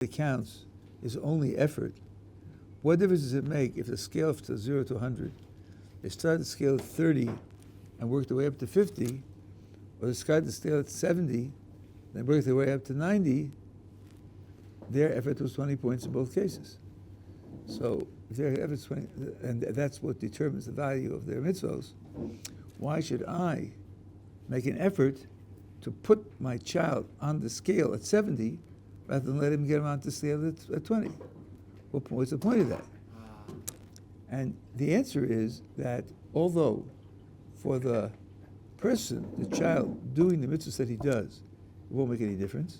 It counts is only effort. What difference does it make if the scale from 0 to 100, they start the scale at 30 and work their way up to 50, or they start the scale at 70, then work their way up to 90? Their effort was 20 points in both cases. So if their effort is 20, and that's what determines the value of their mitzvos, why should I make an effort to put my child on the scale at 70 rather than let him get him on the scale at 20? What's the point of that? And the answer is that although for the person, the child, doing the mitzvahs that he does, it won't make any difference,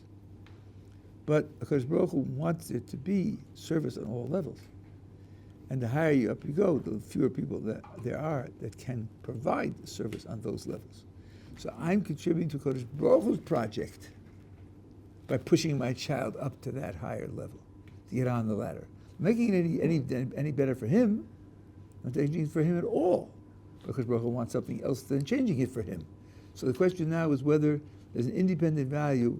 but HaKadosh Baruch Hu wants it to be service on all levels. And the higher you up you go, the fewer people that there are that can provide service on those levels. So I'm contributing to HaKadosh Baruch Hu's project by pushing my child up to that higher level, to get on the ladder. Making it any better for him, not changing it for him at all, because Baruch Hu wants something else than changing it for him. So the question now is whether there's an independent value,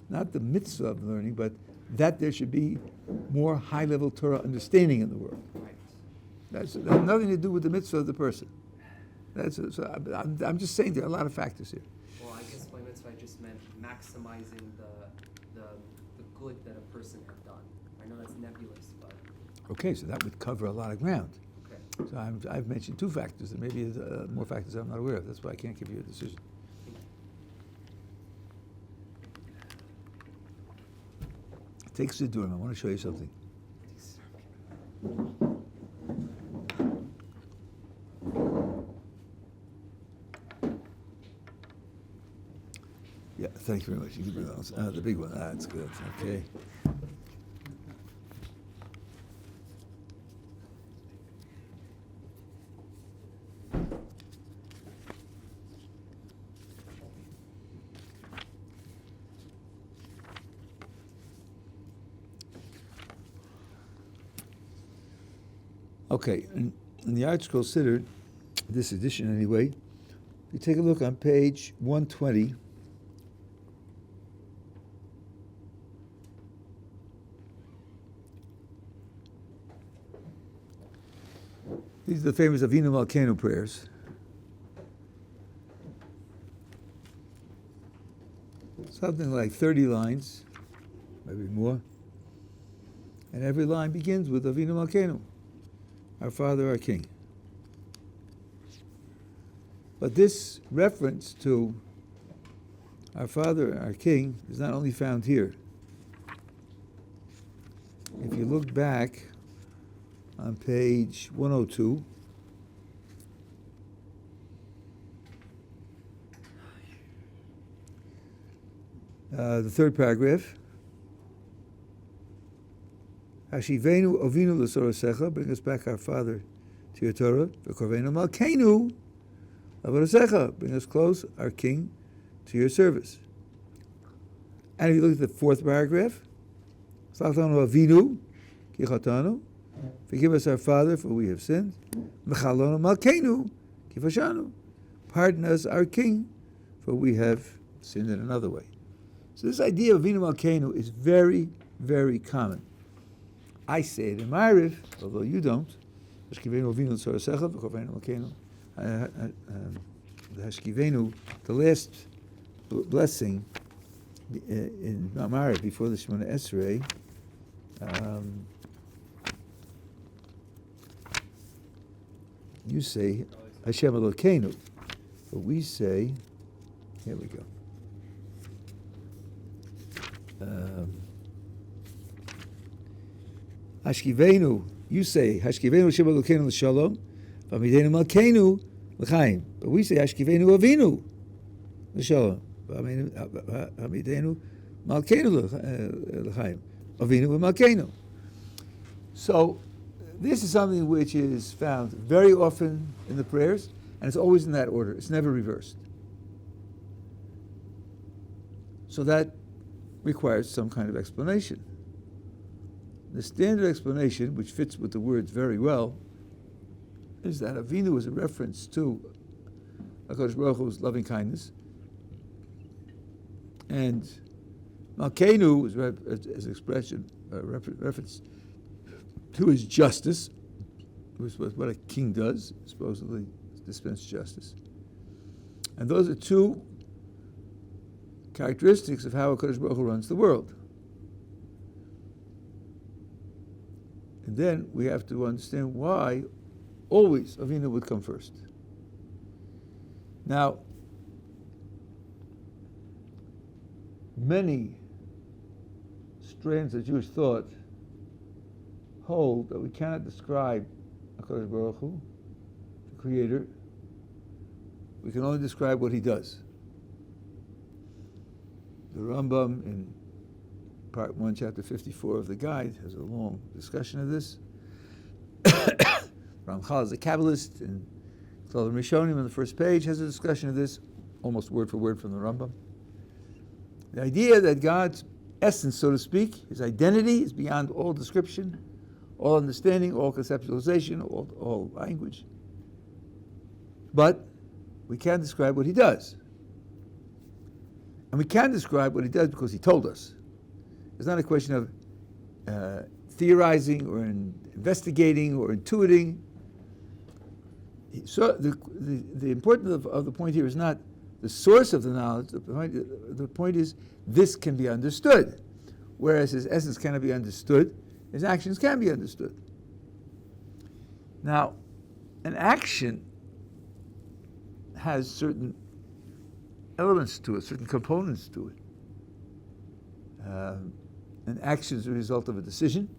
not the mitzvah of learning, but that there should be more high-level Torah understanding in the world. Right. That has nothing to do with the mitzvah of the person. I'm just saying there are a lot of factors here. Well, I guess by mitzvah I just meant maximizing the good that a person had done. I know that's nebulous, but... Okay, so that would cover a lot of ground. Okay. So I've mentioned two factors, and maybe there's more factors I'm not aware of. That's why I can't give you a decision. Take Siddurim. I want to show you something. Yeah, thank you very much. You can bring that. The big one. That's good. Okay. Okay, in the article considered, this edition anyway, you take a look on page 120. These are the famous Avinu Malkeinu prayers. Something like 30 lines, maybe more. And every line begins with Avinu Malkeinu, our Father, our King. But this reference to our Father, our King, is not only found here. If you look back on page 102, the third paragraph, Hashivenu Ovinu l'Sorasecha, bring us back our Father to your Torah. V'korvenu Malkeinu l'Avorasecha, bring us close, our King, to your service. And if you look at the fourth paragraph, Saltanu Avinu ki chatanu, forgive us our Father, for we have sinned. Mechalonu Malkeinu ki fashanu, pardon us our King, for we have sinned in another way. So this idea of Avinu Malkeinu is very, very common. I say it in Ma'ariv, although you don't. The last blessing in Ma'ariv before the Shemona Esrei, you say Hashem Elokeinu, but we say, here we go. Hashkivenu, you say Hashkivenu Shem Elokeinu l'Shalom, v'amidenu Malkeinu l'Chaim. But we say Hashkivenu Avinu l'Shalom, v'amidenu Malkeinu l'Chaim. Avinu v'Malkeinu. So this is something which is found very often in the prayers, and it's always in that order. It's never reversed. So that requires some kind of explanation. The standard explanation, which fits with the words very well, is that Avinu is a reference to HaKadosh Baruch Hu's loving kindness, and Malkeinu is an expression reference to his justice, which was what a king does, supposedly dispense justice. And those are two characteristics of how HaKadosh Baruch Hu runs the world. And then we have to understand why always Avinu would come first. Now, many strands of Jewish thought hold that we cannot describe HaKadosh Baruch Hu, the Creator. We can only describe what He does. The Rambam in Part 1, Chapter 54 of the Guide has a long discussion of this. Ramchal is a Kabbalist, and Gottleib Rishonim on the first page has a discussion of this, almost word for word from the Rambam. The idea that God's essence, so to speak, His identity is beyond all description, all understanding, all conceptualization, all language. But we can't describe what He does. And we can describe what He does because He told us. It's not a question of theorizing or investigating or intuiting. So the importance of the point here is not the source of the knowledge. The point is this can be understood. Whereas His essence cannot be understood, His actions can be understood. Now, an action has certain elements to it, certain components to it. An action is a result of a decision,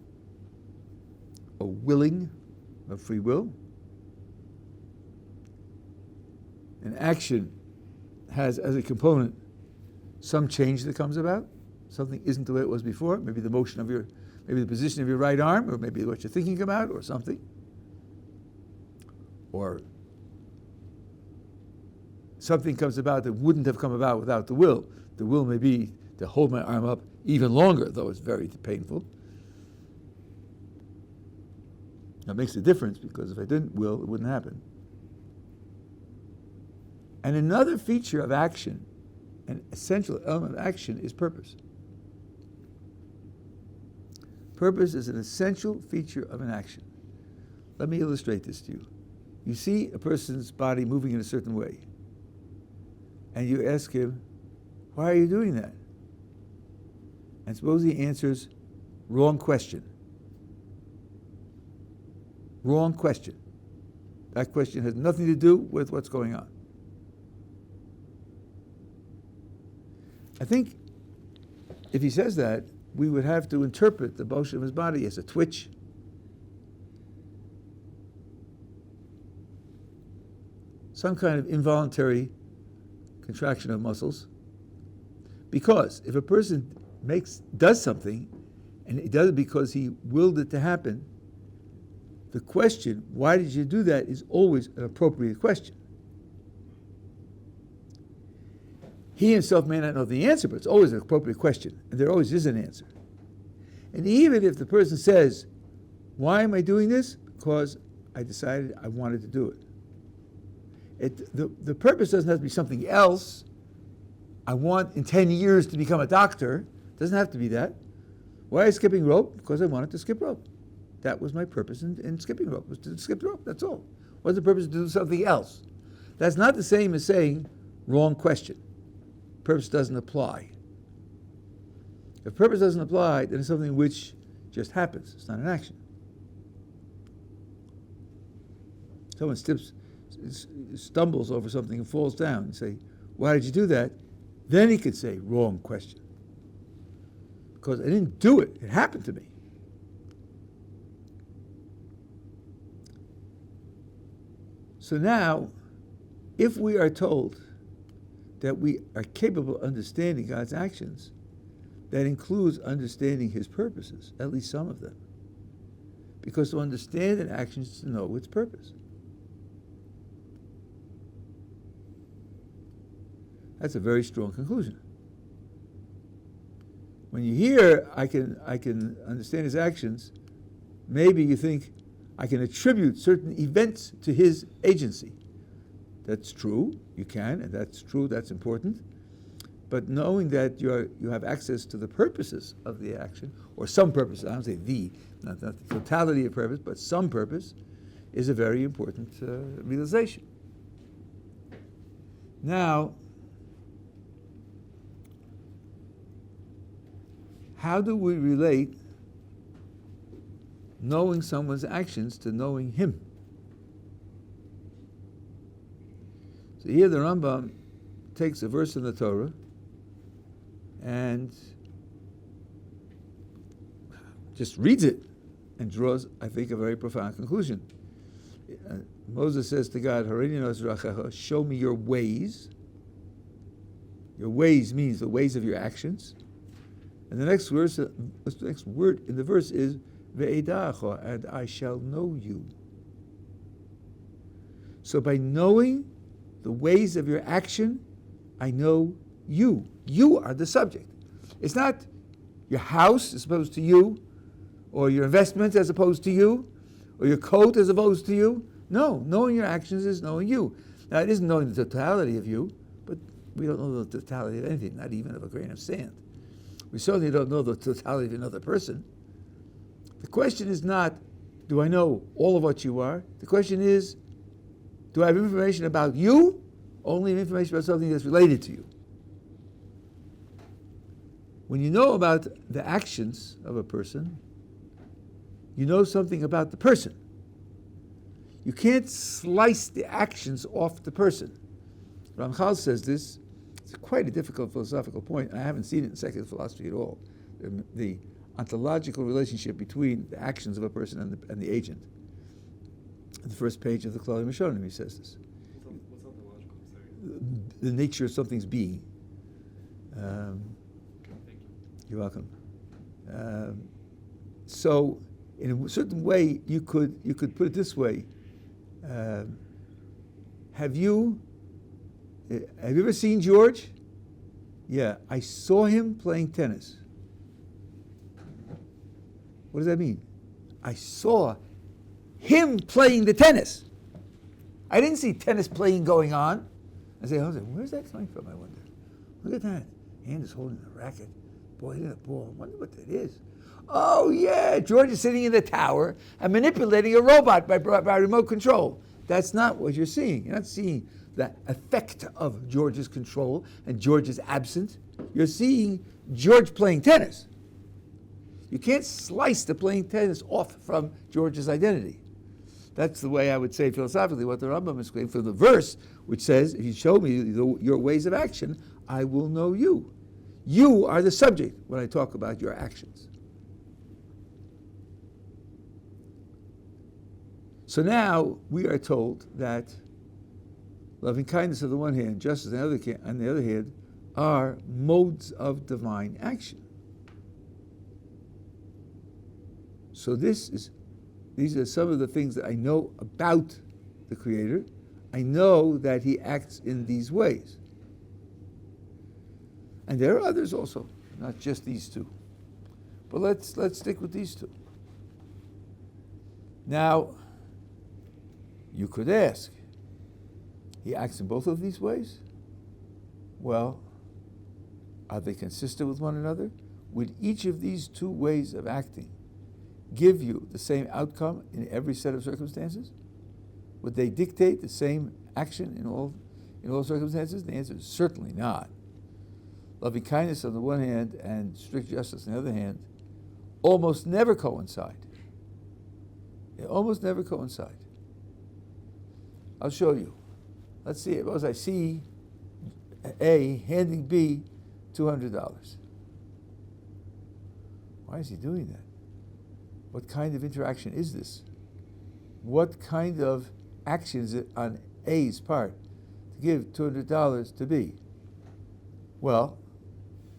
a willing, of free will. An action has as a component some change that comes about. Something isn't the way it was before. Maybe the motion of maybe the position of your right arm, or maybe what you're thinking about, or something. Or something comes about that wouldn't have come about without the will. The will may be to hold my arm up even longer, though it's very painful. That makes a difference, because if I didn't will, it wouldn't happen. And another feature of action, an essential element of action, is purpose. Purpose is an essential feature of an action. Let me illustrate this to you. You see a person's body moving in a certain way, and you ask him, why are you doing that? And suppose he answers, wrong question. Wrong question. That question has nothing to do with what's going on. I think if he says that, we would have to interpret the motion of his body as a twitch, some kind of involuntary contraction of muscles. Because if a person does something, and he does it because he willed it to happen, the question, why did you do that, is always an appropriate question. He himself may not know the answer, but it's always an appropriate question, and there always is an answer. And even if the person says, why am I doing this? Because I decided I wanted to do it. The purpose doesn't have to be something else. I want in 10 years to become a doctor. It doesn't have to be that. Why am I skipping rope? Because I wanted to skip rope. That was my purpose in skipping rope, was to skip rope, that's all. What's the purpose to do something else? That's not the same as saying, wrong question. Purpose doesn't apply. If purpose doesn't apply, then it's something which just happens. It's not an action. Someone stumbles over something and falls down and say, why did you do that? Then he could say, wrong question. Because I didn't do it. It happened to me. So now, if we are told that we are capable of understanding God's actions, that includes understanding His purposes, at least some of them. Because to understand an action is to know its purpose. That's a very strong conclusion. When you hear, I can understand His actions, maybe you think, I can attribute certain events to His agency. That's true, you can, and that's true, that's important. But knowing that you have access to the purposes of the action, or some purpose, I don't say not the totality of purpose, but some purpose, is a very important realization. Now, how do we relate knowing someone's actions to knowing him? So here the Rambam takes a verse in the Torah and just reads it and draws, I think, a very profound conclusion. Moses says to God, show me your ways. Your ways means the ways of your actions. And the next word in the verse is ve'edacha, and I shall know you. So by knowing the ways of your action, I know you. You are the subject. It's not your house as opposed to you, or your investments as opposed to you, or your coat as opposed to you. No, knowing your actions is knowing you. Now, it isn't knowing the totality of you, but we don't know the totality of anything, not even of a grain of sand. We certainly don't know the totality of another person. The question is not, do I know all of what you are? The question is, do I have information about you? Only information about something that's related to you. When you know about the actions of a person, you know something about the person. You can't slice the actions off the person. Ramchal says this. It's quite a difficult philosophical point. I haven't seen it in secular philosophy at all. The ontological relationship between the actions of a person and the agent. At the first page of the Klali Mishonim, he says this. What's ontological? The nature of something's being. Thank you. You're welcome. So, in a certain way, you could put it this way. Have you ever seen George? Yeah, I saw him playing tennis. What does that mean? I saw him playing the tennis. I didn't see tennis playing going on. I say, Jose, where's that coming from, I wonder? Look at that. Hand is holding the racket. Boy, hitting the ball. I wonder what that is. Oh, yeah, George is sitting in the tower and manipulating a robot by remote control. That's not what you're seeing. You're not seeing the effect of George's control and George's absence. You're seeing George playing tennis. You can't slice the playing tennis off from George's identity. That's the way I would say philosophically what the Rambam is saying for the verse, which says, if you show me your ways of action, I will know you. You are the subject when I talk about your actions. So now we are told that loving kindness on the one hand, justice on the other hand, are modes of divine action. So these are some of the things that I know about the Creator. I know that He acts in these ways. And there are others also, not just these two. But let's stick with these two. Now, you could ask, He acts in both of these ways? Well, are they consistent with one another? Would each of these two ways of acting give you the same outcome in every set of circumstances? Would they dictate the same action in all circumstances? The answer is certainly not. Loving kindness on the one hand and strict justice on the other hand almost never coincide. They almost never coincide. I'll show you. Let's see. Suppose I see A handing B $200. Why is he doing that? What kind of interaction is this? What kind of action is it on A's part to give $200 to B? Well,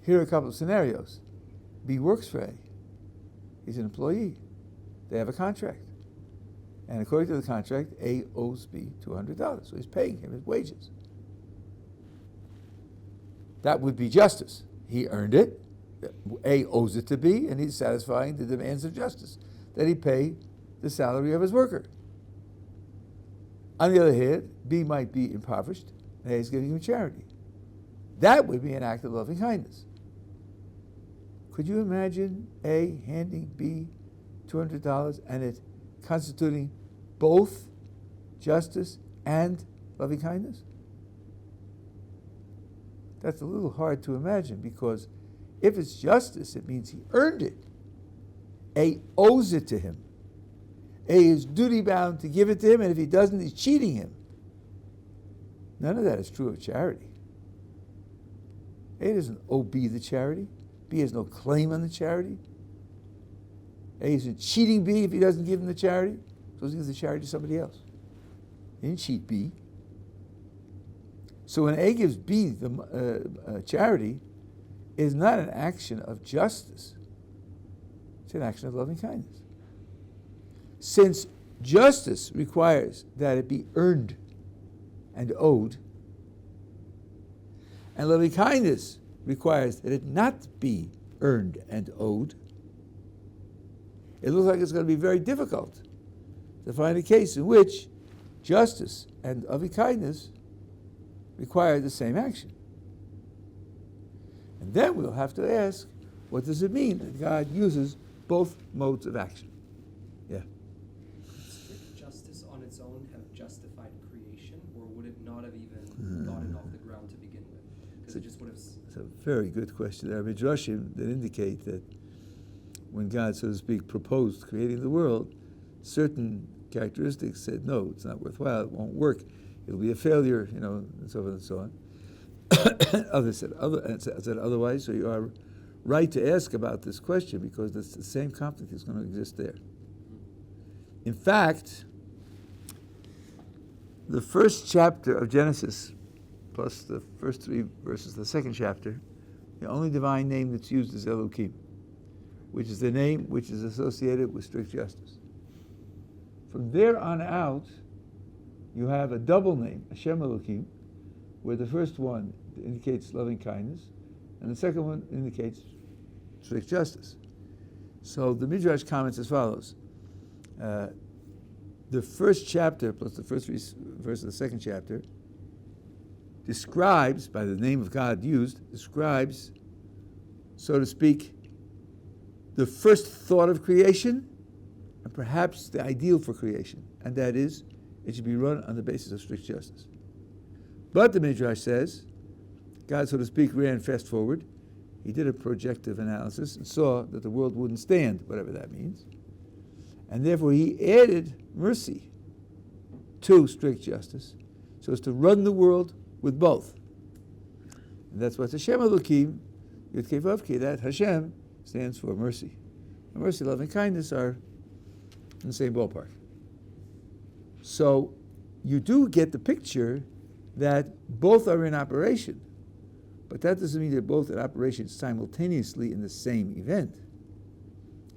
here are a couple of scenarios. B works for A. He's an employee. They have a contract. And according to the contract, A owes B $200. So he's paying him his wages. That would be justice. He earned it. A owes it to B, and he's satisfying the demands of justice, that he pay the salary of his worker. On the other hand, B might be impoverished, and A is giving him charity. That would be an act of loving kindness. Could you imagine A handing B $200 and it constituting both justice and loving kindness? That's a little hard to imagine, because if it's justice, it means he earned it. A owes it to him. A is duty bound to give it to him, and if he doesn't, he's cheating him. None of that is true of charity. A doesn't owe B the charity. B has no claim on the charity. A isn't cheating B if he doesn't give him the charity. So he gives the charity to somebody else. He didn't cheat B. So when A gives B the charity, it is not an action of justice. It's an action of loving kindness. Since justice requires that it be earned and owed, and loving kindness requires that it not be earned and owed, it looks like it's going to be very difficult to find a case in which justice and loving kindness require the same action. And then we'll have to ask, what does it mean that God uses both modes of action? Yeah. Would justice on its own have justified creation, or would it not have even gotten off the ground to begin with? Because it just would have... It's a very good question. There are midrashim that indicate that when God, so to speak, proposed creating the world, certain characteristics said, no, it's not worthwhile, it won't work, it'll be a failure, and so forth and so on. Others said otherwise, so you are right to ask about this question, because it's the same conflict is going to exist there. In fact, the first chapter of Genesis, plus the first 3 verses of the second chapter, the only divine name that's used is Elohim, which is the name which is associated with strict justice. From there on out, you have a double name, Hashem Elohim, where the first one indicates loving kindness, and the second one indicates strict justice. So the Midrash comments as follows. The first chapter, plus the first 3 verses of the second chapter, describes, by the name of God used, describes, so to speak, the first thought of creation, and perhaps the ideal for creation, and that is, it should be run on the basis of strict justice. But the Midrash says, God, so to speak, ran fast forward. He did a projective analysis and saw that the world wouldn't stand, whatever that means. And therefore he added mercy to strict justice, so as to run the world with both. And that's what Hashem Elohim, Yud Kei Vav Kei, that Hashem stands for mercy. And mercy, love, and kindness are in the same ballpark. So you do get the picture that both are in operation, but that doesn't mean they're both in operation simultaneously in the same event.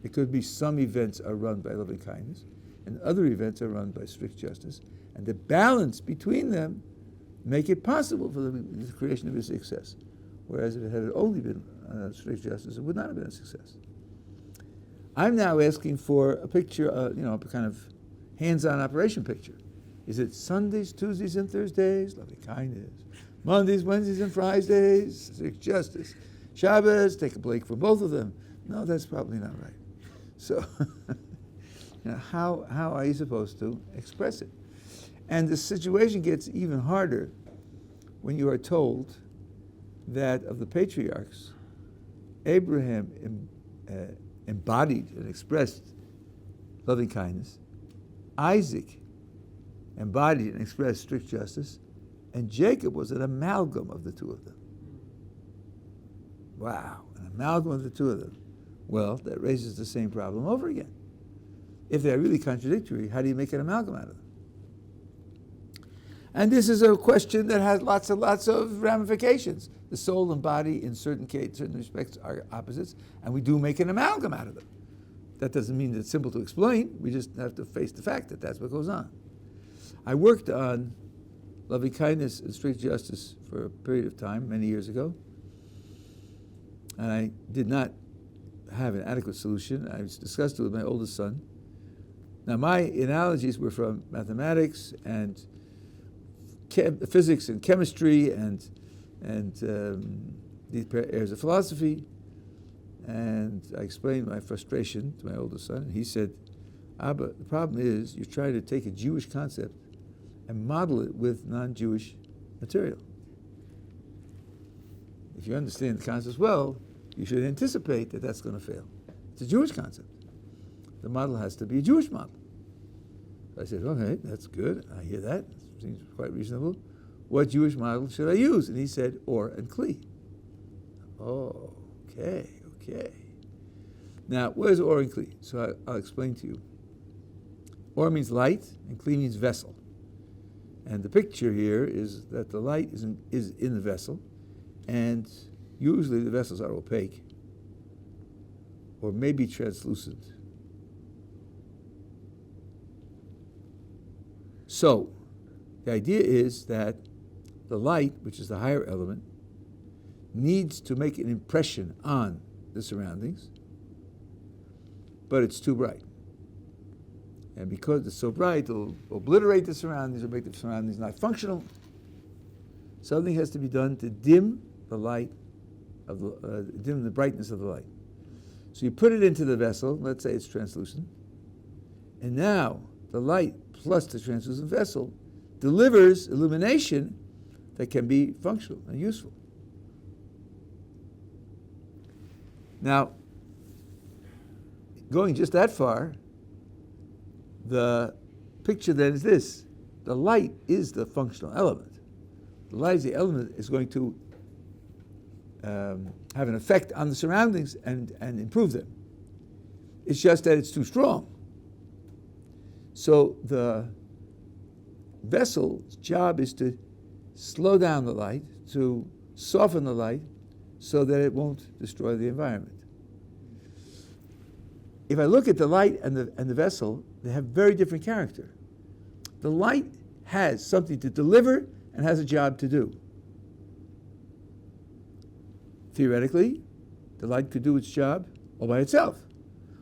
It could be some events are run by loving kindness, and other events are run by strict justice, and the balance between them make it possible for the creation to be a success. Whereas if it had only been strict justice, it would not have been a success. I'm now asking for a picture, a kind of hands-on operation picture. Is it Sundays, Tuesdays, and Thursdays? Loving kindness. Mondays, Wednesdays, and Fridays? Strict justice. Shabbos, take a break for both of them. No, that's probably not right. So, how are you supposed to express it? And the situation gets even harder when you are told that of the patriarchs, Abraham embodied and expressed loving kindness, Isaac embodied and expressed strict justice, and Jacob was an amalgam of the two of them. Wow, an amalgam of the two of them. Well, that raises the same problem over again. If they're really contradictory, how do you make an amalgam out of them? And this is a question that has lots and lots of ramifications. The soul and body, in certain respects, are opposites, and we do make an amalgam out of them. That doesn't mean that it's simple to explain. We just have to face the fact that that's what goes on. I worked on loving kindness and strict justice for a period of time, many years ago, and I did not have an adequate solution. I discussed it with my oldest son. Now, my analogies were from mathematics and physics and chemistry and and these areas of philosophy. And I explained my frustration to my oldest son, and he said, Abba, the problem is you're trying to take a Jewish concept and model it with non-Jewish material. If you understand the concept well, you should anticipate that that's going to fail. It's a Jewish concept. The model has to be a Jewish model. So I said, okay, that's good. I hear that. Seems quite reasonable. What Jewish model should I use? And he said, Ohr and Kli. Oh, okay. Now, what is Ohr and Kli? So I'll explain to you. Ohr means light, and Kli means vessel. And the picture here is that the light is in the vessel, and usually the vessels are opaque, or maybe translucent. So, the idea is that the light, which is the higher element, needs to make an impression on the surroundings, but it's too bright. And because it's so bright, it'll obliterate the surroundings or make the surroundings not functional. Something has to be done to dim the light of dim the brightness of the light. So you put it into the vessel. Let's say it's translucent, and now the light plus the translucent vessel delivers illumination that can be functional and useful. Now, going just that far, the picture then is this. The light is the functional element. The light is the element is going to have an effect on the surroundings and improve them. It's just that it's too strong. So the vessel's job is to slow down the light, to soften the light, so that it won't destroy the environment. If I look at the light and the vessel, they have very different character. The light has something to deliver and has a job to do. Theoretically, the light could do its job all by itself.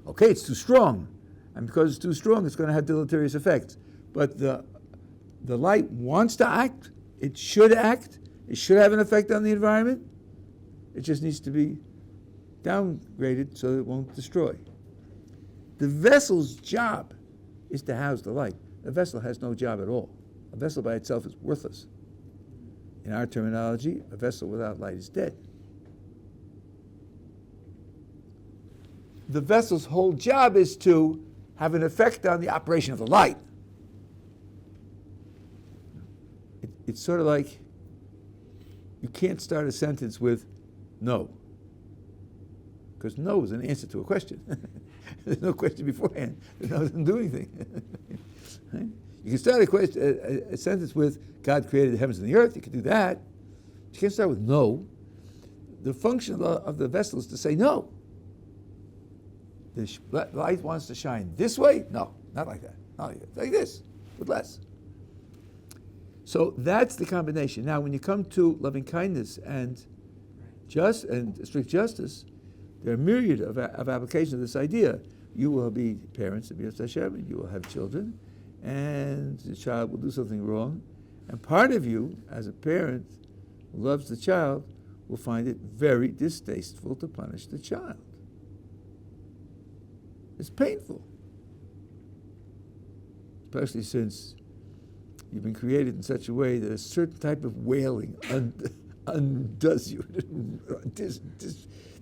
Okay, it's too strong, and because it's too strong, it's going to have deleterious effects. But the light wants to act, it should have an effect on the environment. It just needs to be downgraded so that it won't destroy. The vessel's job is to house the light. A vessel has no job at all. A vessel by itself is worthless. In our terminology, a vessel without light is dead. The vessel's whole job is to have an effect on the operation of the light. It's sort of like you can't start a sentence with no, because no is an answer to a question. There's no question beforehand. The no doesn't do anything. Right? You can start a sentence with God created the heavens and the earth. You can do that. You can't start with no. The function of the vessel is to say no. The light wants to shine this way? No, not like that. Not like that. Like this, with less. So that's the combination. Now, when you come to loving kindness and strict justice, there are a myriad of applications of this idea. You will be parents of Yeshivat Hashem, and you will have children, and the child will do something wrong. And part of you, as a parent who loves the child, will find it very distasteful to punish the child. It's painful. Especially since you've been created in such a way that a certain type of wailing undoes you,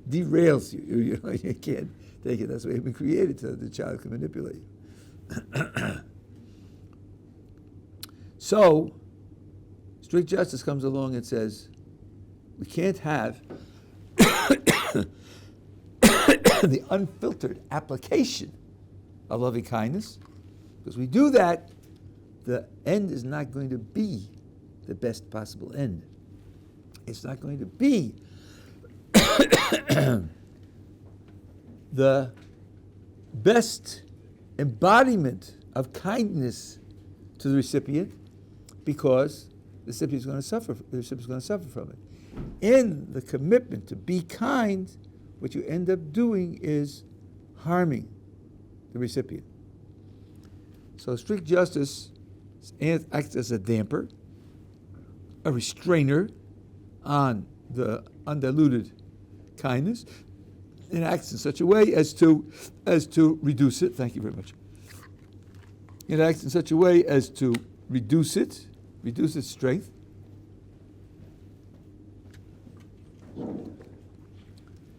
derails you. You can't take it. That's why you've been created, so the child can manipulate you. So, strict justice comes along and says, we can't have the unfiltered application of loving kindness, because we do that, the end is not going to be the best possible end. It's not going to be the best embodiment of kindness to the recipient, because the recipient is going to suffer from it. In the commitment to be kind, what you end up doing is harming the recipient. So strict justice acts as a damper, a restrainer, on the undiluted kindness, it acts in such a way as to reduce it. Thank you very much. It acts in such a way as to reduce its strength,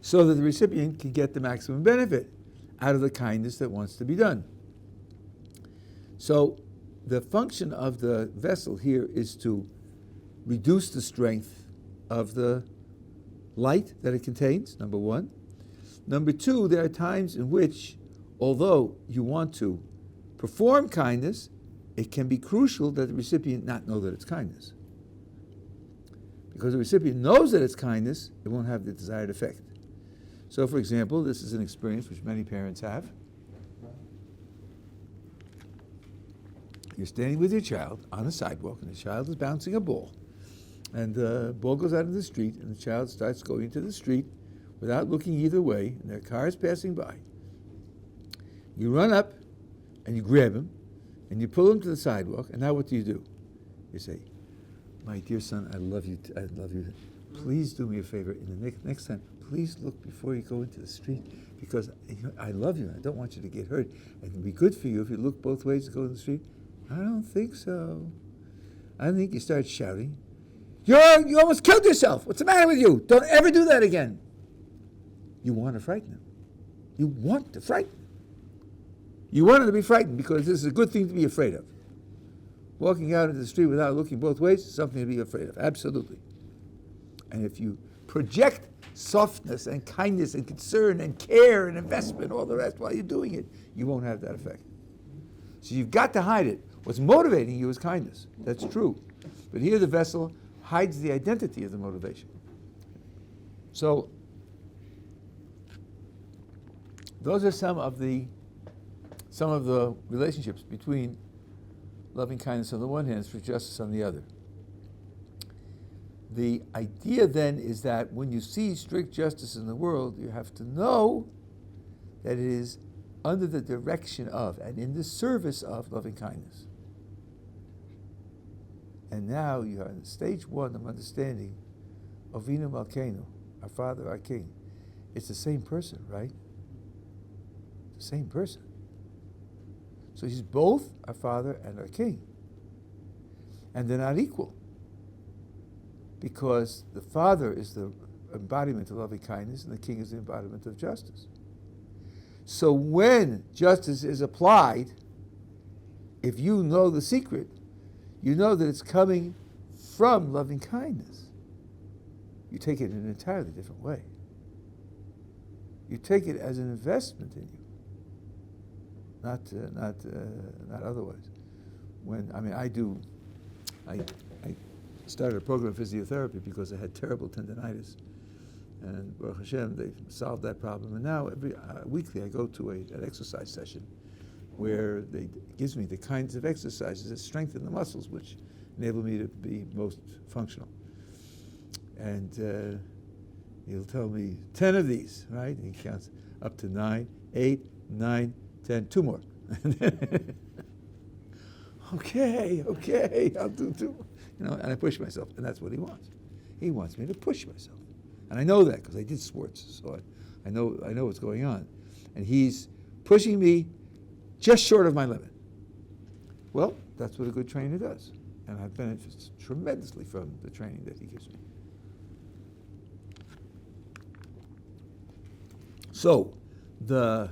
so that the recipient can get the maximum benefit out of the kindness that wants to be done. So the function of the vessel here is to reduce the strength of the light that it contains, number one. Number two, there are times in which, although you want to perform kindness, it can be crucial that the recipient not know that it's kindness. Because the recipient knows that it's kindness, it won't have the desired effect. So, for example, this is an experience which many parents have. You're standing with your child on a sidewalk, and the child is bouncing a ball. And the ball goes out into the street, and the child starts going into the street without looking either way, and there are cars passing by. You run up, and you grab him, and you pull him to the sidewalk, and now what do? You say, "My dear son, I love you. I love you. Please do me a favor. In the next time, please look before you go into the street, because I love you. I don't want you to get hurt. It would be good for you if you look both ways to go in the street." "I don't think so." I think you start shouting, You almost killed yourself. What's the matter with you? Don't ever do that again." You want to frighten him. You want to frighten him. You want him to be frightened because this is a good thing to be afraid of. Walking out into the street without looking both ways is something to be afraid of, absolutely. And if you project softness and kindness and concern and care and investment, all the rest, while you're doing it, you won't have that effect. So you've got to hide it. What's motivating you is kindness. That's true. But here the vessel hides the identity of the motivation. So those are some of the relationships between loving kindness on the one hand and strict justice on the other. The idea then is that when you see strict justice in the world, you have to know that it is under the direction of and in the service of loving kindness. And now you are in stage one of understanding Avinu Malkeinu, our Father, our King. It's the same person, right? The same person. So he's both our Father and our King. And they're not equal. Because the Father is the embodiment of loving kindness and the King is the embodiment of justice. So when justice is applied, if you know the secret, you know that it's coming from loving kindness. You take it in an entirely different way. You take it as an investment in you, not otherwise. I started a program of physiotherapy because I had terrible tendonitis, and Baruch Hashem, they solved that problem. And now every weekly I go to an exercise session where they gives me the kinds of exercises that strengthen the muscles, which enable me to be most functional. And he'll tell me 10 of these, right? And he counts up to 9, 8, 9, 10, 2 more. Okay, I'll do 2. And I push myself, and that's what he wants. He wants me to push myself. And I know that because I did sports, so I know what's going on. And he's pushing me just short of my limit. Well, that's what a good trainer does. And I've benefited tremendously from the training that he gives me. So, the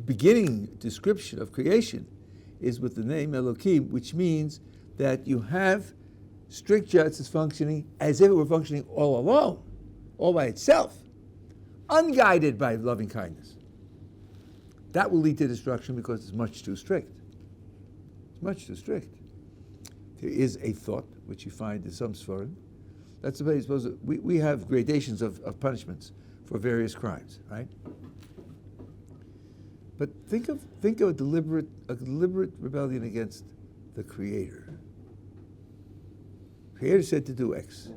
beginning description of creation is with the name Elohim, which means that you have strict justice functioning as if it were functioning all alone, all by itself, unguided by loving kindness. That will lead to destruction because it's much too strict. It's much too strict. There is a thought, which you find in some Sforim. That's the way you're supposed to, we have gradations of punishments for various crimes, right? But think of a deliberate rebellion against the Creator. Creator said to do X.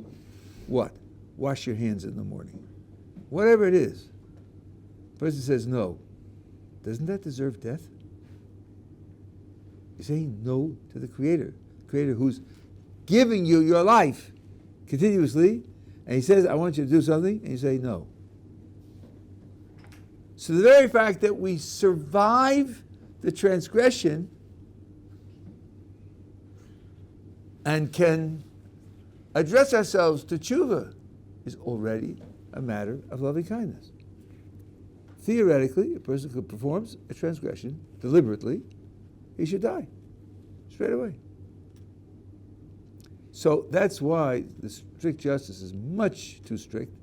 What? Wash your hands in the morning. Whatever it is. Person says no. Doesn't that deserve death? You're saying no to the Creator. The Creator who's giving you your life continuously, and he says, I want you to do something, and you say no. So the very fact that we survive the transgression and can address ourselves to tshuva is already a matter of loving kindness. Theoretically, a person who performs a transgression deliberately, he should die straight away. So that's why the strict justice is much too strict,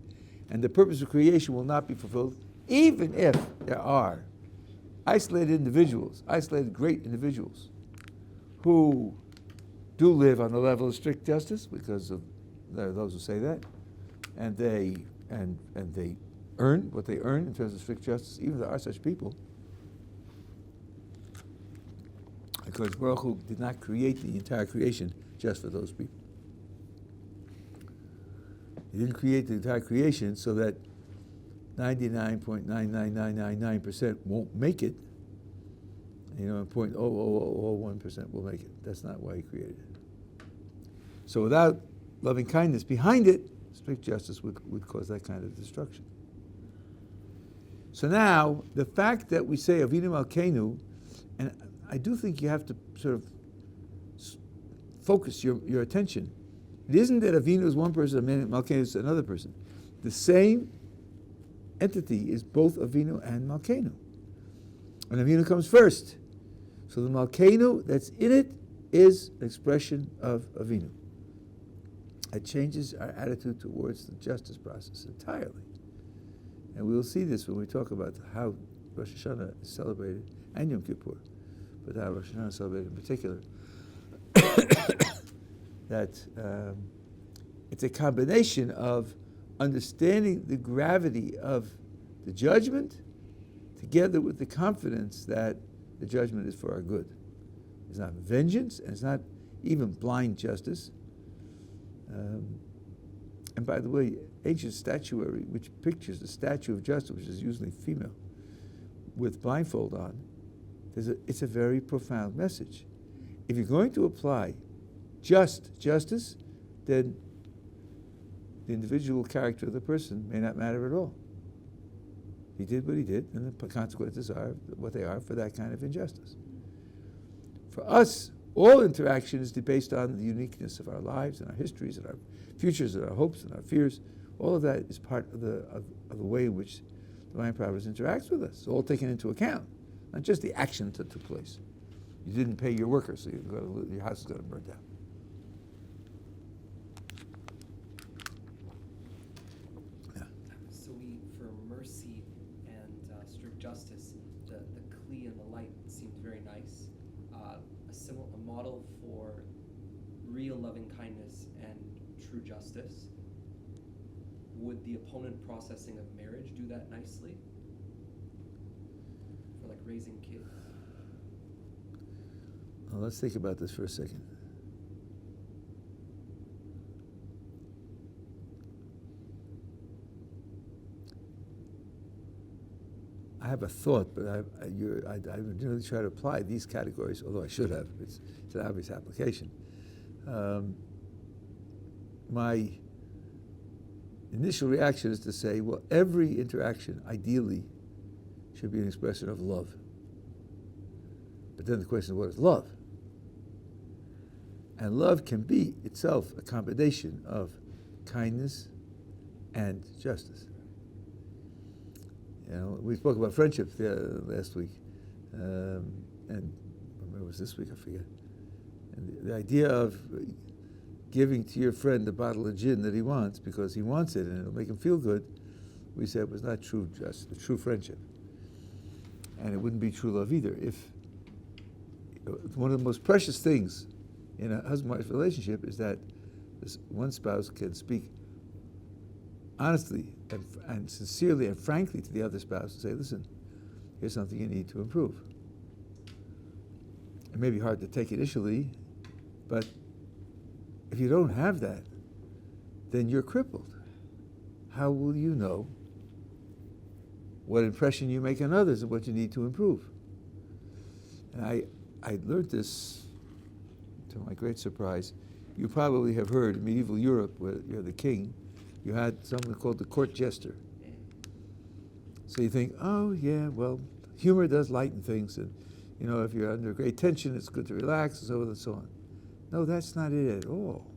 and the purpose of creation will not be fulfilled, even if there are isolated individuals, isolated great individuals, who do live on the level of strict justice, because of there are those who say that, and they earn what they earn in terms of strict justice. Even if there are such people, because Baruch Hu did not create the entire creation just for those people. He didn't create the entire creation so that 99.99999% won't make it, and 0.00001% will make it. That's not why he created it. So without loving kindness behind it, strict justice would cause that kind of destruction. So now, the fact that we say Avinu Malkeinu, and I do think you have to sort of focus your attention. It isn't that Avinu is one person and Malkeinu is another person. The same entity is both Avinu and Malkeinu. And Avinu comes first. So the Malkeinu that's in it is an expression of Avinu. It changes our attitude towards the justice process entirely. And we will see this when we talk about how Rosh Hashanah is celebrated, and Yom Kippur, but how Rosh Hashanah is celebrated in particular. That it's a combination of understanding the gravity of the judgment together with the confidence that the judgment is for our good. It's not vengeance, and it's not even blind justice. And by the way, ancient statuary, which pictures the statue of justice, which is usually female, with blindfold on, it's a very profound message. If you're going to apply just justice, then the individual character of the person may not matter at all. He did what he did, and the consequences are what they are for that kind of injustice. For us, all interaction is based on the uniqueness of our lives and our histories and our futures and our hopes and our fears. All of that is part of the way in which divine providence interacts with us. It's all taken into account, not just the action that took place. You didn't pay your workers, so your house is going to burn down. So for mercy and strict justice, the kli and the light seems very nice. A model for real loving kindness and true justice. Would the opponent processing of marriage do that nicely? For like raising kids? Well, let's think about this for a second. I have a thought, but I didn't really try to apply these categories, although I should have. It's an obvious application. My initial reaction is to say, well, every interaction, ideally, should be an expression of love. But then the question is, what is love? And love can be itself a combination of kindness and justice. We spoke about friendship last week, and maybe it was this week, I forget. And the idea of giving to your friend the bottle of gin that he wants because he wants it and it'll make him feel good, we said was not true friendship. And it wouldn't be true love either. If one of the most precious things in a husband-wife relationship is that this one spouse can speak honestly and sincerely and frankly to the other spouse and say, listen, here's something you need to improve. It may be hard to take initially, but if you don't have that, then you're crippled. How will you know what impression you make on others and what you need to improve? And I learned this, to my great surprise, You probably have heard in medieval Europe, where you're the king, you had someone called the court jester. So you think, oh yeah, well, humor does lighten things, and if you're under great tension, it's good to relax, and so on and so on. No, that's not it at all.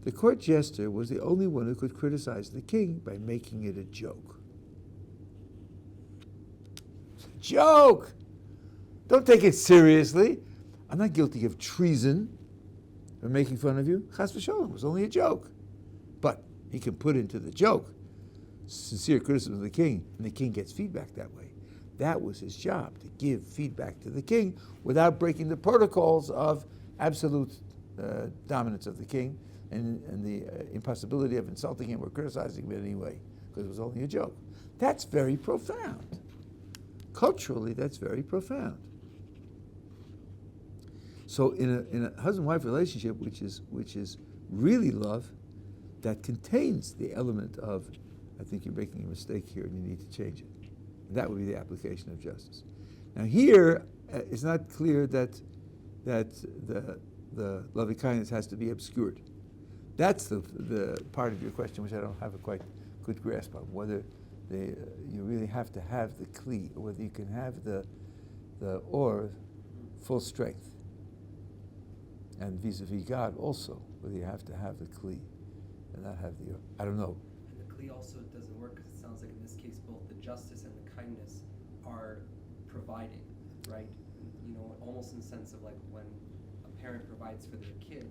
The court jester was the only one who could criticize the king by making it a joke. It's a joke! Don't take it seriously. I'm not guilty of treason for making fun of you. Chas v'sholom, it was only a joke. But he can put into the joke sincere criticism of the king, and the king gets feedback that way. That was his job, to give feedback to the king without breaking the protocols of absolute dominance of the king and the impossibility of insulting him or criticizing him in any way, because it was only a joke. That's very profound. Culturally, that's very profound. So in a husband-wife relationship, which is really love, that contains the element of, I think you're making a mistake here and you need to change it. And that would be the application of justice. Now here, it's not clear that the loving kindness has to be obscured. That's the part of your question which I don't have a quite good grasp on, whether you really have to have the kli, or whether you can have the or full strength. And vis-a-vis God also, whether you have to have the kli and not have the or. I don't know. And the kli also doesn't work because it sounds like in this case both the justice and the kindness are providing, right? Almost in the sense of like when a parent provides for their kid,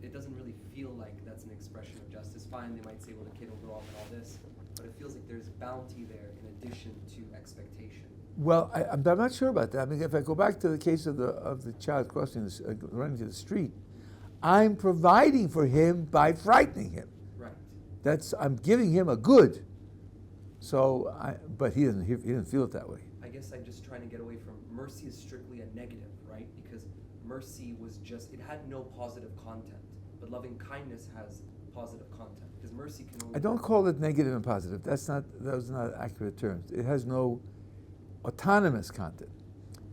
it doesn't really feel like that's an expression of justice. Fine, they might say, well, the kid will grow up and all this, but it feels like there's bounty there in addition to expectation. Well, I'm not sure about that. I mean, if I go back to the case of the child crossing, running to the street, I'm providing for him by frightening him. Right. I'm giving him a good. So, but he didn't feel it that way. I guess I'm just trying to get away from mercy is strictly a negative, right? Because mercy was it had no positive content, but loving kindness has positive content. Because mercy can only. I don't call it negative and positive. Those are not accurate terms. It has no autonomous content.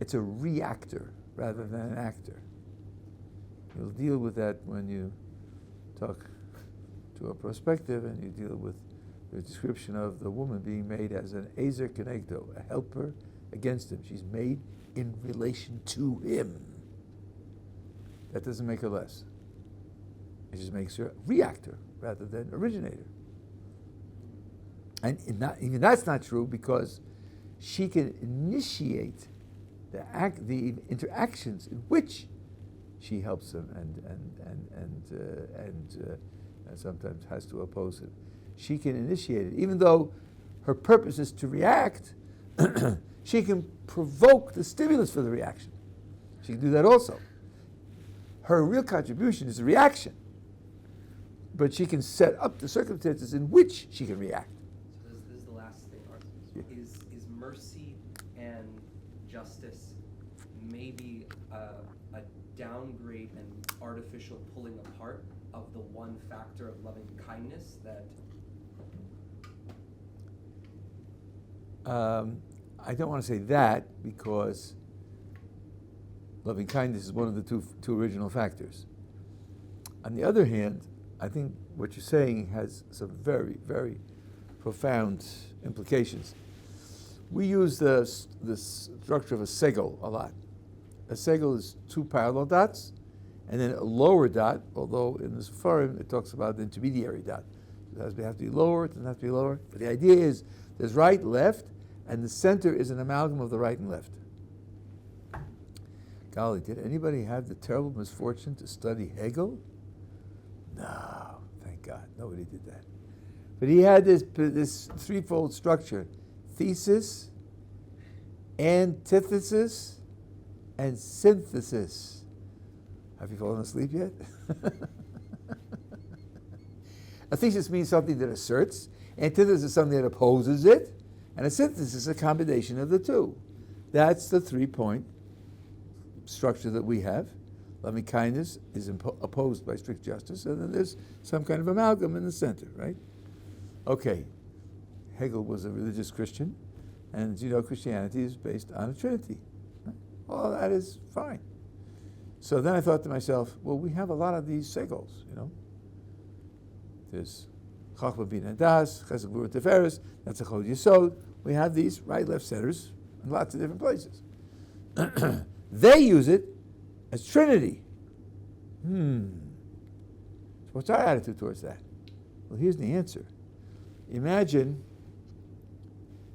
It's a reactor rather than an actor. You'll deal with that when you talk to a prospective and you deal with the description of the woman being made as an ezer kenegdo, a helper against him. She's made in relation to him. That doesn't make her less. It just makes her a reactor rather than originator. And even that's not true, because she can initiate the interactions in which she helps him and sometimes has to oppose him. She can initiate it, even though her purpose is to react. She can provoke the stimulus for the reaction. She can do that also. Her real contribution is the reaction, but she can set up the circumstances in which she can react. So this is the last thing, Arthur. Yeah. Is mercy and justice maybe a downgrade and artificial pulling apart of the one factor of loving kindness that? I don't want to say that, because loving kindness is one of the two original factors. On the other hand, I think what you're saying has some very, very profound implications. We use the structure of a segel a lot. A segel is two parallel dots, and then a lower dot, although in the Sefarim it talks about the intermediary dot. It has to be lower, it doesn't have to be lower. But the idea is there's right, left, and the center is an amalgam of the right and left. Golly, did anybody have the terrible misfortune to study Hegel? No, thank God, nobody did that. But he had this threefold structure: thesis, antithesis, and synthesis. Have you fallen asleep yet? A thesis means something that asserts, antithesis is something that opposes it, and a synthesis is a combination of the two. That's the 3-point structure that we have. Loving kindness is opposed by strict justice, and then there's some kind of amalgam in the center, right? Okay, Hegel was a religious Christian, and as you know, Christianity is based on a Trinity. Right? All that is fine. So then I thought to myself, well, we have a lot of these segels, There's Chachma Bina Das, Chesed Gvura Tiferes, that's a Chod Yesod. We have these right, left centers in lots of different places. They use it as Trinity. So what's our attitude towards that? Well, here's the answer. Imagine,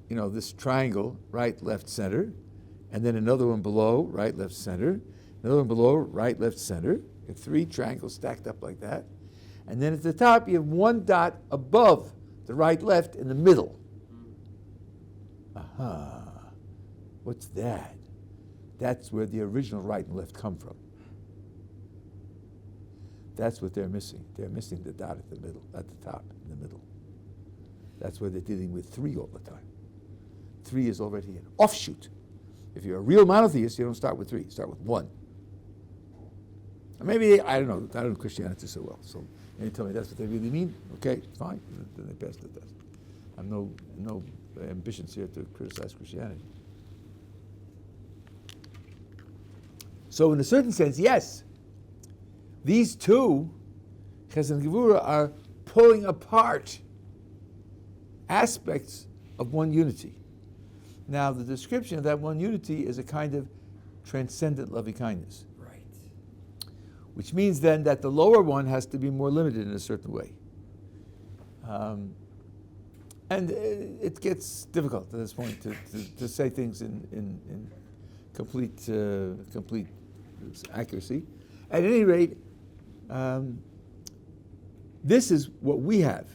this triangle, right, left, center, and then another one below, right, left, center, another one below, right, left, center. You have 3 triangles stacked up like that. And then at the top, you have 1 dot above the right, left, in the middle. Aha. What's that? That's where the original right and left come from. That's what they're missing. They're missing the dot at the middle, at the top, in the middle. That's where they're dealing with 3 all the time. 3 is already an offshoot. If you're a real monotheist, you don't start with 3, you start with 1. Or maybe, I don't know Christianity so well, so you tell me that's what they really mean, okay, fine, then they pass the test. I have no ambitions here to criticize Christianity. So in a certain sense, yes, these 2, Chesed and Gevura, are pulling apart aspects of one unity. Now, the description of that one unity is a kind of transcendent loving kindness. Right. Which means then that the lower one has to be more limited in a certain way. And it gets difficult at this point to say things in complete accuracy. At any rate, this is what we have.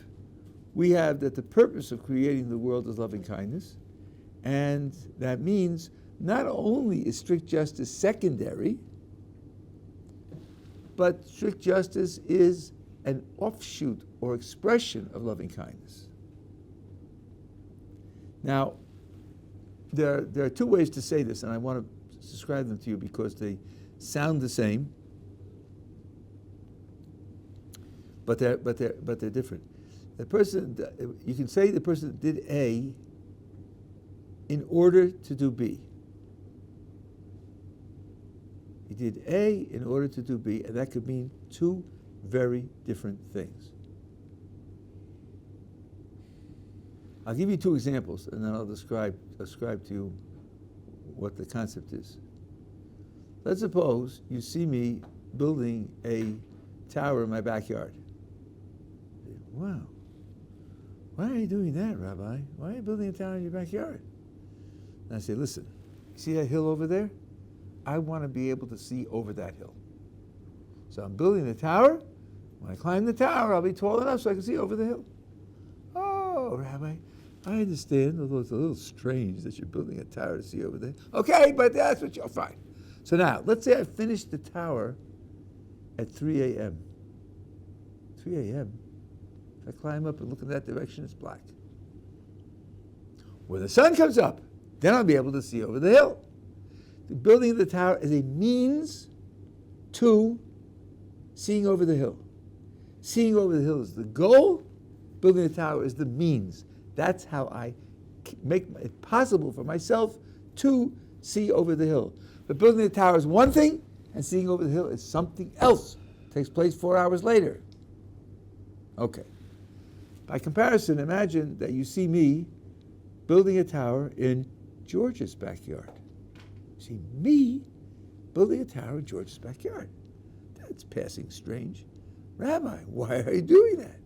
We have that the purpose of creating the world is loving kindness, and that means not only is strict justice secondary, but strict justice is an offshoot or expression of loving kindness. Now, there are 2 ways to say this, and I want to describe them to you because they sound the same, but they're different. You can say the person did A in order to do B. He did A in order to do B, and that could mean 2 very different things. I'll give you 2 examples, and then I'll describe to you what the concept is. Let's suppose you see me building a tower in my backyard. Wow. Why are you doing that, Rabbi? Why are you building a tower in your backyard? And I say, listen, see that hill over there? I want to be able to see over that hill. So I'm building the tower. When I climb the tower, I'll be tall enough so I can see over the hill. Oh, Rabbi, I understand, although it's a little strange that you're building a tower to see over there. Okay, but that's what you'll find. So now, let's say I finished the tower at 3 a.m. 3 a.m.? If I climb up and look in that direction, it's black. When the sun comes up, then I'll be able to see over the hill. The building of the tower is a means to seeing over the hill. Seeing over the hill is the goal. Building the tower is the means. That's how I make it possible for myself to see over the hill. But building the tower is one thing, and seeing over the hill is something else. It takes place 4 hours later. Okay. By comparison, imagine that you see me building a tower in George's backyard. You see me building a tower in George's backyard. That's passing strange. Rabbi, why are you doing that?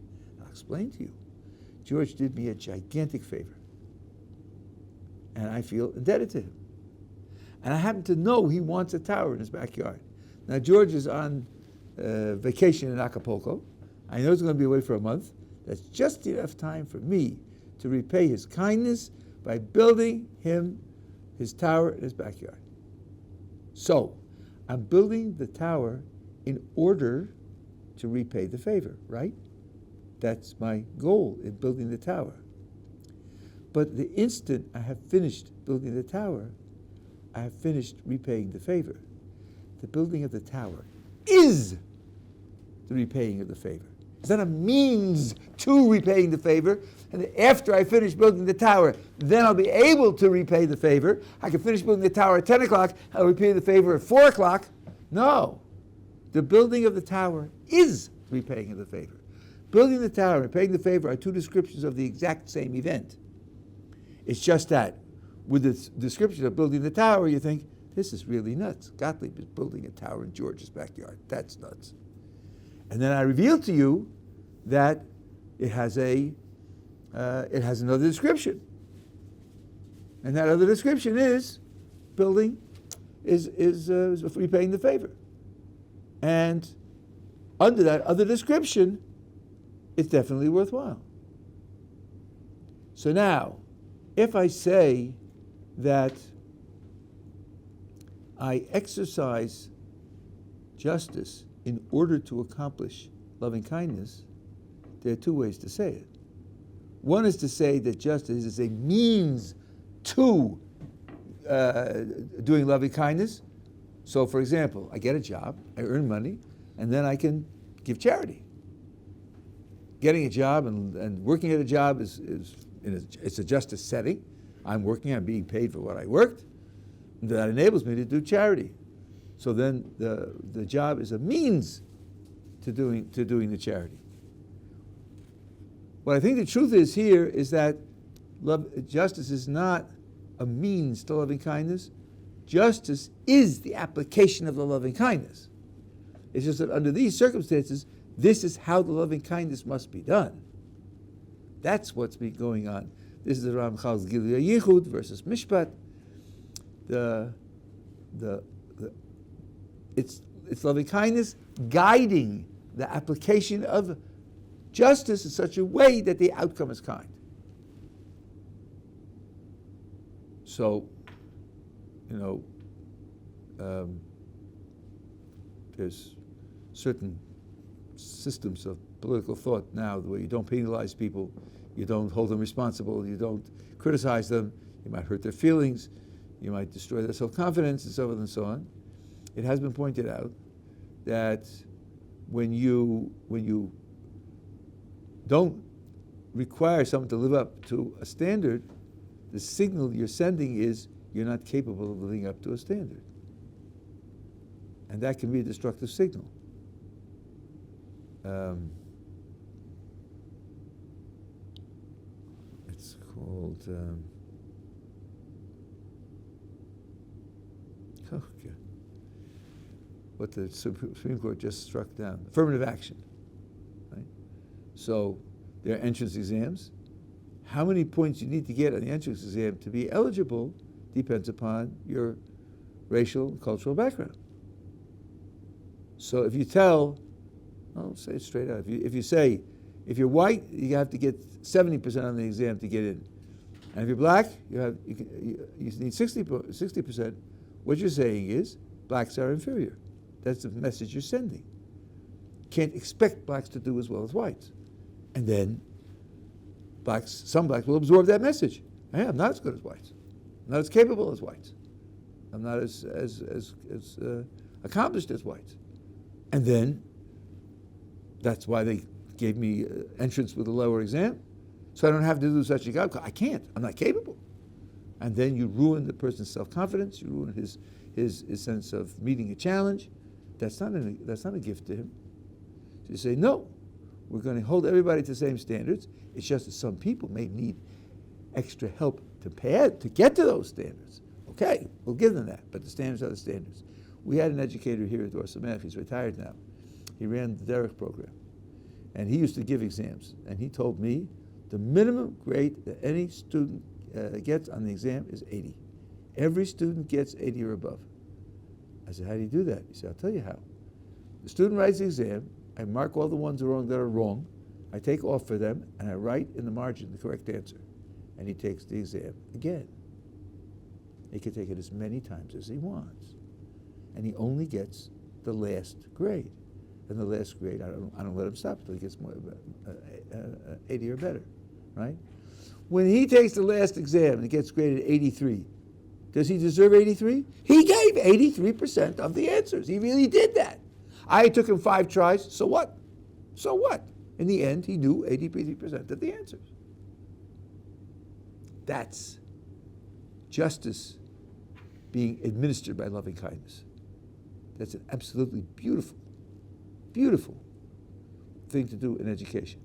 I'll explain to you. George did me a gigantic favor, and I feel indebted to him. And I happen to know he wants a tower in his backyard. Now, George is on vacation in Acapulco. I know he's going to be away for a month. That's just enough time for me to repay his kindness by building him his tower in his backyard. So, I'm building the tower in order to repay the favor, right? That's my goal in building the tower. But the instant I have finished building the tower, I have finished repaying the favor. The building of the tower is the repaying of the favor. It's not a means to repaying the favor. And after I finish building the tower, then I'll be able to repay the favor. I can finish building the tower at 10 o'clock, I'll repay the favor at 4 o'clock. No. The building of the tower is repaying of the favor. Building the tower and repaying the favor are two descriptions of the exact same event. It's just that with the description of building the tower, you think, this is really nuts. Gottleib is building a tower in George's backyard. That's nuts. And then I reveal to you that it has another description. And that other description is building is repaying the favor. And under that other description, it's definitely worthwhile. So now, if I say that I exercise justice in order to accomplish loving kindness, there are two ways to say it. One is to say that justice is a means to doing loving kindness. So, for example, I get a job, I earn money, and then I can give charity. Getting a job and working at a job it's a justice setting. I'm working, I'm being paid for what I worked. That enables me to do charity. So then the job is a means to doing the charity. What I think the truth is here is that justice is not a means to loving kindness. Justice is the application of the loving kindness. It's just that under these circumstances, this is how the loving kindness must be done. That's what's been going on. This is the Ramchal's Gilui Yichud versus Mishpat. It's loving kindness guiding the application of justice in such a way that the outcome is kind. So, there's certain systems of political thought now where you don't penalize people, you don't hold them responsible, you don't criticize them, you might hurt their feelings, you might destroy their self-confidence, and so on and so on. It has been pointed out that when you don't require someone to live up to a standard, the signal you're sending is you're not capable of living up to a standard. And that can be a destructive signal. It's called... what the Supreme Court just struck down, affirmative action. Right? So there are entrance exams. How many points you need to get on the entrance exam to be eligible depends upon your racial and cultural background. So if you tell, I'll say it straight out, if you say, if you're white, you have to get 70% on the exam to get in. And if you're black, you need 60%. What you're saying is, blacks are inferior. That's the message you're sending. Can't expect blacks to do as well as whites. And then some blacks will absorb that message. Hey, I'm not as good as whites. I'm not as capable as whites. I'm not as accomplished as whites. And then that's why they gave me entrance with a lower exam. So I don't have to do such a job. I can't. I'm not capable. And then you ruin the person's self-confidence. You ruin his sense of meeting a challenge. That's not a gift to him. So you say, no, we're going to hold everybody to the same standards. It's just that some people may need extra help to get to those standards. Okay, we'll give them that, but the standards are the standards. We had an educator here at Ohr Somayach. He's retired now. He ran the Derek program, and he used to give exams. And he told me the minimum grade that any student gets on the exam is 80. Every student gets 80 or above. I said, how do you do that? He said, I'll tell you how. The student writes the exam, I mark all the ones that are wrong, I take off for them, and I write in the margin the correct answer. And he takes the exam again. He can take it as many times as he wants. And he only gets the last grade. And the last grade, I don't let him stop until he gets more 80 or better, right? When he takes the last exam and he gets graded 83, does he deserve 83? He gave 83% of the answers. He really did that. I took him 5 tries, so what? So what? In the end, he knew 83% of the answers. That's justice being administered by loving kindness. That's an absolutely beautiful, beautiful thing to do in education.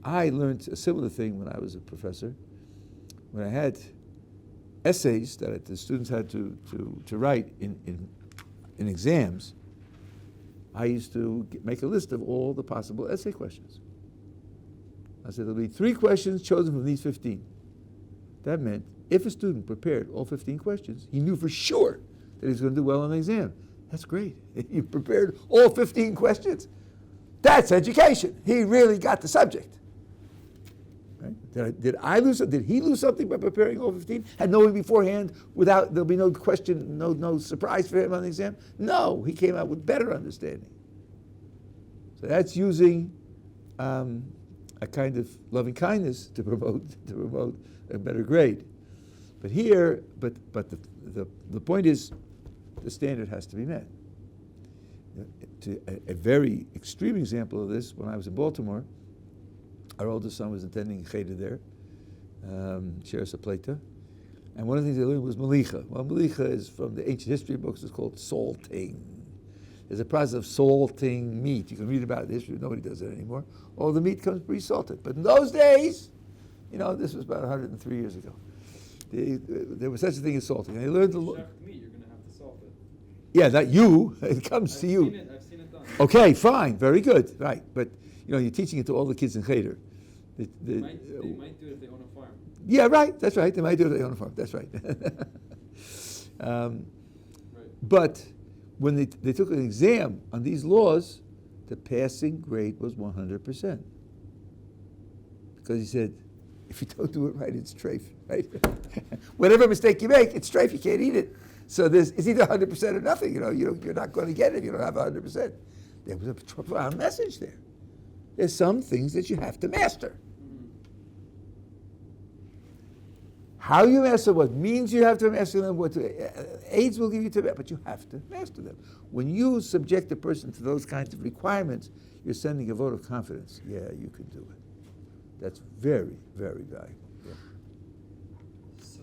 I learned a similar thing when I was a professor. When I had essays that the students had to write in exams, I used to make a list of all the possible essay questions. I said, there'll be 3 questions chosen from these 15. That meant if a student prepared all 15 questions, he knew for sure that he was going to do well on the exam. That's great. You prepared all 15 questions. That's education. He really got the subject. Right? Did I lose? Did he lose something by preparing all 15? And knowing beforehand, there'll be no question, no surprise for him on the exam? No, he came out with better understanding. So that's using a kind of loving kindness to promote a better grade. But here, but the point is, the standard has to be met. A very extreme example of this, when I was in Baltimore, our oldest son was attending Cheder there, Sheres HaPleita, and one of the things they learned was Malicha. Well, Malicha is from the ancient history books, it's called salting. There's a process of salting meat. You can read about it in history, nobody does it anymore. All the meat comes pre-salted. But in those days, this was about 103 years ago, there was such a thing as salting. And they learned to Chef meat, you're going to have to salt it. Yeah, not you. It comes to you. I've seen it done. Okay, fine, very good, right. But you're teaching it to all the kids in Cheder. They might do it if they own a farm. Yeah, right. That's right. They might do it if they own a farm. That's right. Right. But when they took an exam on these laws, the passing grade was 100%. Because he said, if you don't do it right, it's treif, right? Whatever mistake you make, it's treif. You can't eat it. So it's either 100% or nothing. You're not going to get it if you don't have 100%. There was a profound message there. There's some things that you have to master. How you master what means you have to master them, what aids will give you to that, but you have to master them. When you subject a person to those kinds of requirements, you're sending a vote of confidence. Yeah, you can do it. That's very, very valuable. Yeah. So,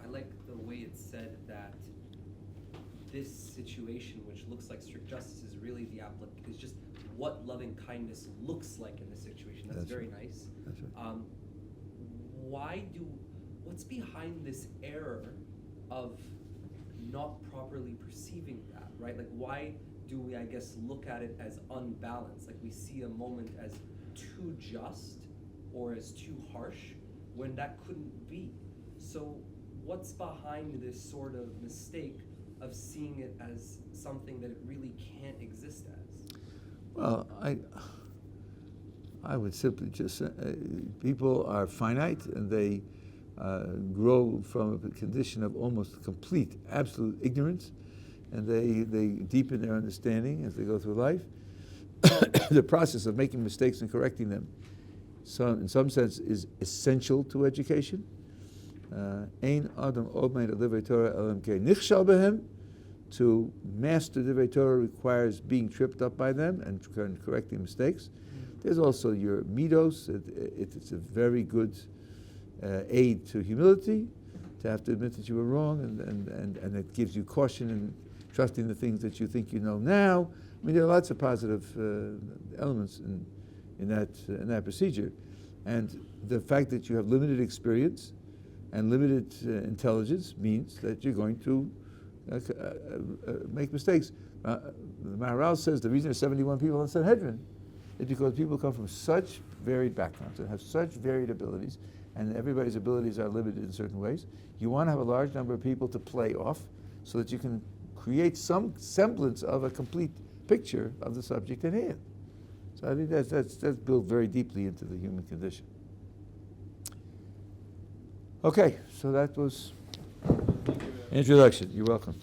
I like the way it's said that this situation, which looks like strict justice, is really is just what loving kindness looks like in this situation. That's very right. nice. That's right. What's behind this error of not properly perceiving that, right? Like, why do we, I guess, look at it as unbalanced? Like, we see a moment as too just or as too harsh when that couldn't be. So what's behind this sort of mistake of seeing it as something that it really can't exist as? Well, I would simply just say people are finite and they grow from a condition of almost complete, absolute ignorance, and they deepen their understanding as they go through life. The process of making mistakes and correcting them, in some sense, is essential to education. Ein adam omein alivei Torah elam kei nichshal behem. To master the Torah requires being tripped up by them and correcting mistakes. There's also your midos. It's a very good aid to humility, to have to admit that you were wrong, and it gives you caution and trusting the things that you think you know now. I mean, there are lots of positive elements in that procedure, and the fact that you have limited experience and limited intelligence means that you're going to make mistakes. The Maharal says the reason there's 71 people in Sanhedrin is because people come from such varied backgrounds and have such varied abilities, and everybody's abilities are limited in certain ways. You want to have a large number of people to play off so that you can create some semblance of a complete picture of the subject at hand. So I think that's built very deeply into the human condition. Okay, so that was introduction. You're welcome.